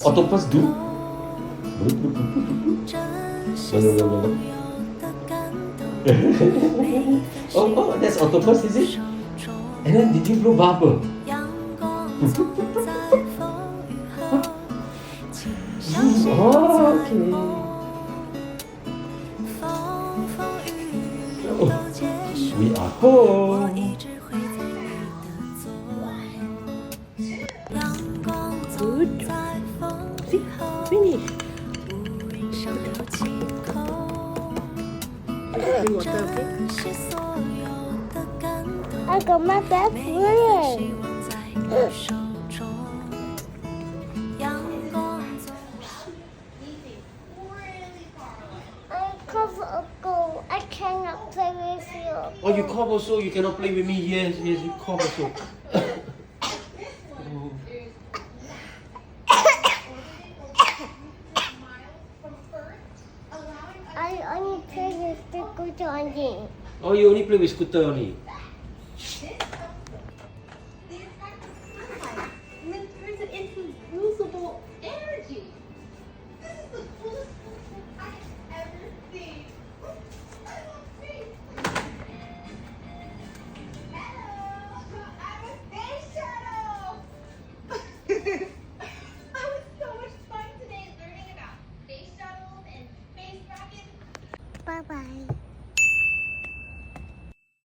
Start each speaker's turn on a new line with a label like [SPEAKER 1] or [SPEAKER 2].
[SPEAKER 1] Octopus do. Oh, that's octopus, is it? And then did you blow bubble? Oh, okay. Oh, we are home.
[SPEAKER 2] Good. See, finish. Drink water, okay?
[SPEAKER 3] I got my best friend. I cover a goal. I cannot play with you.
[SPEAKER 1] Oh, you cough also. You cannot play with me. Yes, you cough also. Oh.
[SPEAKER 3] I only play with the good Johnny.
[SPEAKER 1] Oh, you only play with scooter only.